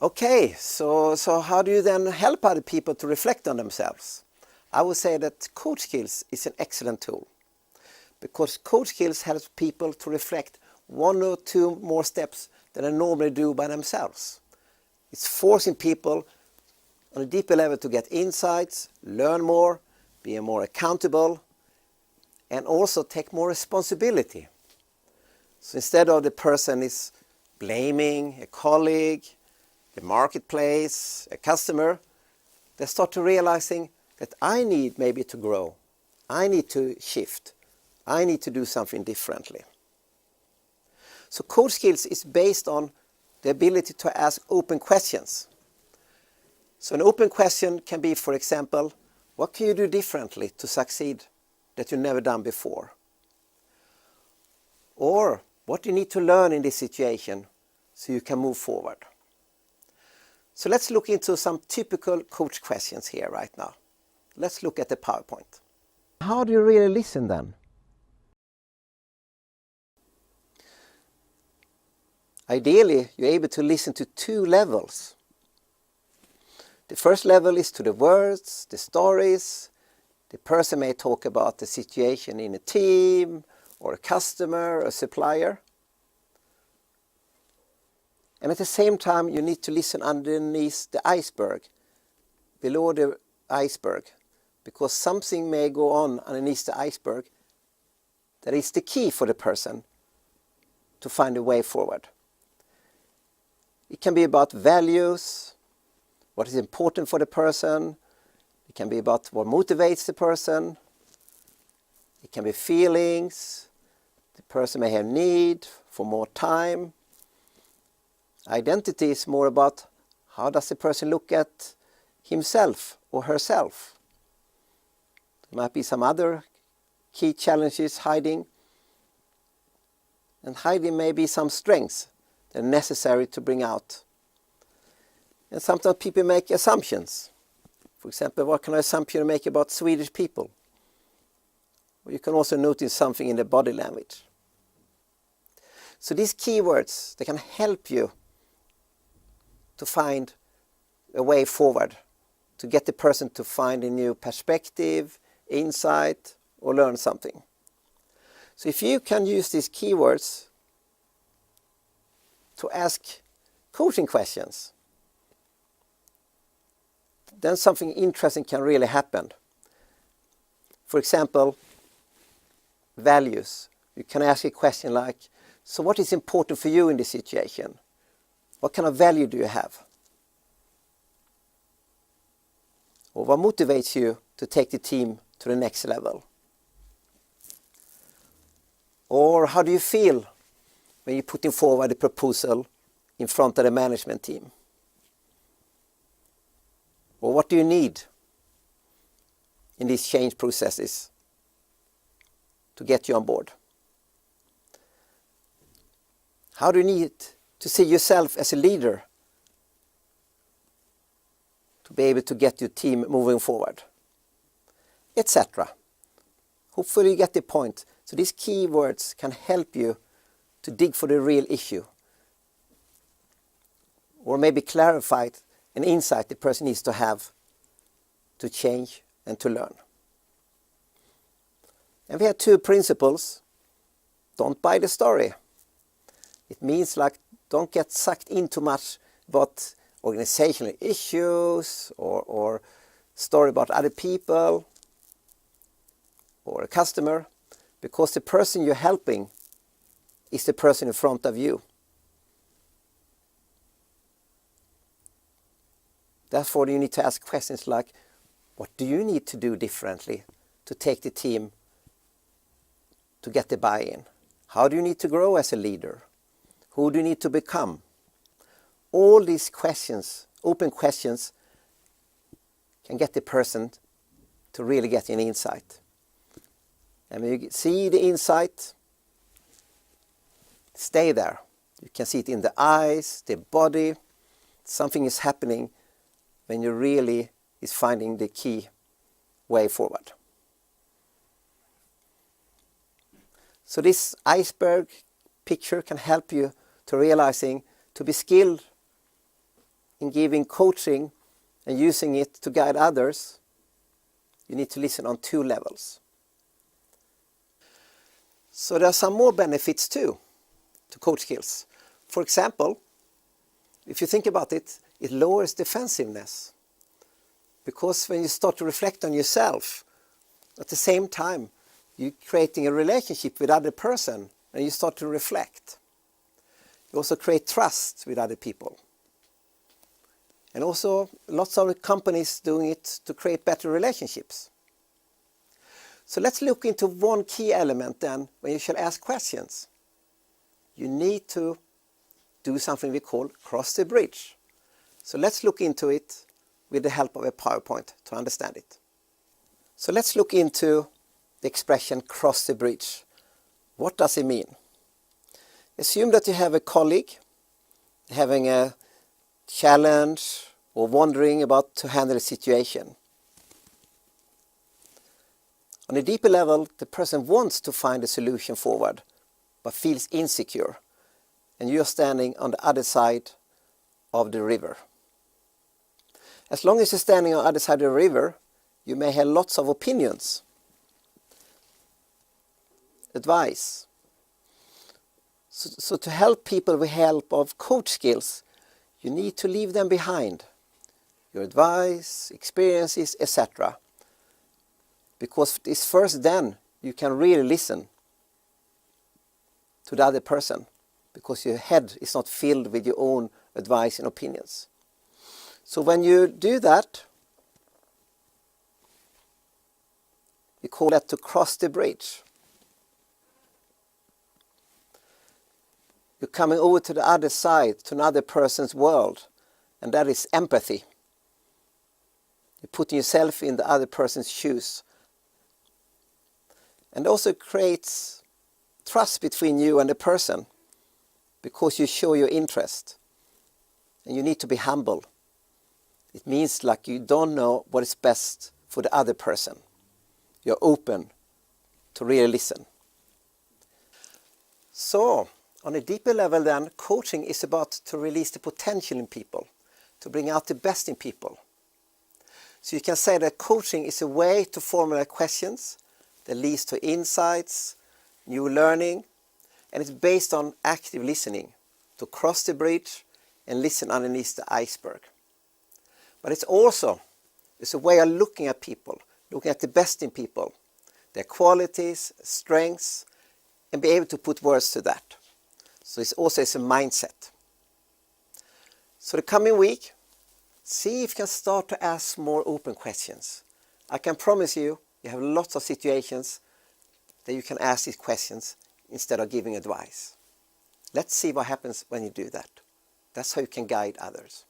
Okay, so how do you then help other people to reflect on themselves? I would say that coach skills is an excellent tool, because coach skills helps people to reflect one or two more steps than they normally do by themselves. It's forcing people on a deeper level to get insights, learn more, be more accountable, and also take more responsibility. So instead of the person is blaming a colleague, the marketplace, a customer, they start to realizing that I need maybe to grow, I need to shift, I need to do something differently. So coach skills is based on the ability to ask open questions. So an open question can be, for example, what can you do differently to succeed that you've never done before? Or what do you need to learn in this situation so you can move forward? So let's look into some typical coach questions here right now. Let's look at the PowerPoint. How do you really listen then? Ideally, you're able to listen to two levels. The first level is to the words, the stories. The person may talk about the situation in a team, or a customer, a supplier. And at the same time, you need to listen underneath the iceberg, below the iceberg, because something may go on underneath the iceberg that is the key for the person to find a way forward. It can be about values, what is important for the person. It can be about what motivates the person. It can be feelings. The person may have need for more time. Identity is more about how does the person look at himself or herself. There might be some other key challenges hiding. And hiding may be some strengths that are necessary to bring out. And sometimes people make assumptions. For example, what kind of assumption you make about Swedish people? Or you can also notice something in the body language. So these keywords, they can help you to find a way forward, to get the person to find a new perspective, insight, or learn something. So if you can use these keywords to ask coaching questions, then something interesting can really happen. For example, values. You can ask a question like, so what is important for you in this situation? What kind of value do you have? Or what motivates you to take the team to the next level? Or how do you feel when you're putting forward a proposal in front of the management team? Or what do you need in these change processes to get you on board? How do you need to see yourself as a leader to be able to get your team moving forward, etc. Hopefully you get the point. So these keywords can help you to dig for the real issue, or maybe clarify an insight the person needs to have to change and to learn. And we have two principles. Don't buy the story. It means like don't get sucked in too much about organizational issues or story about other people or a customer, because the person you're helping is the person in front of you. Therefore, you need to ask questions like, what do you need to do differently to take the team to get the buy-in? How do you need to grow as a leader? Who do you need to become? All these questions, open questions, can get the person to really get an insight. And when you see the insight, stay there. You can see it in the eyes, the body. Something is happening when you really is finding the key way forward. So this iceberg picture can help you to realizing to be skilled in giving coaching and using it to guide others, you need to listen on 2 levels. So there are some more benefits too to coach skills. For example, if you think about it, it lowers defensiveness. Because when you start to reflect on yourself, at the same time, you're creating a relationship with other person and you start to reflect. You also create trust with other people. And also lots of companies doing it to create better relationships. So let's look into one key element then when you shall ask questions. You need to do something we call cross the bridge. So let's look into it with the help of a PowerPoint to understand it. So let's look into the expression cross the bridge. What does it mean? Assume that you have a colleague having a challenge or wondering about to handle a situation. On a deeper level, the person wants to find a solution forward, but feels insecure, and you're standing on the other side of the river. As long as you're standing on the other side of the river, you may have lots of opinions, advice. So to help people with help of coach skills, you need to leave them behind. Your advice, experiences, etc. Because it's first then you can really listen to the other person, because your head is not filled with your own advice and opinions. So when you do that, we call that to cross the bridge. You're coming over to the other side, to another person's world, and that is empathy. You're putting yourself in the other person's shoes. And also creates trust between you and the person, because you show your interest. And you need to be humble. It means like you don't know what is best for the other person. You're open to really listen. So, on a deeper level then, coaching is about to release the potential in people, to bring out the best in people. So you can say that coaching is a way to formulate questions that leads to insights, new learning, and it's based on active listening, to cross the bridge and listen underneath the iceberg. But it's a way of looking at people, looking at the best in people, their qualities, strengths, and be able to put words to that. So it's also a mindset. So the coming week, see if you can start to ask more open questions. I can promise you, you have lots of situations that you can ask these questions instead of giving advice. Let's see what happens when you do that. That's how you can guide others.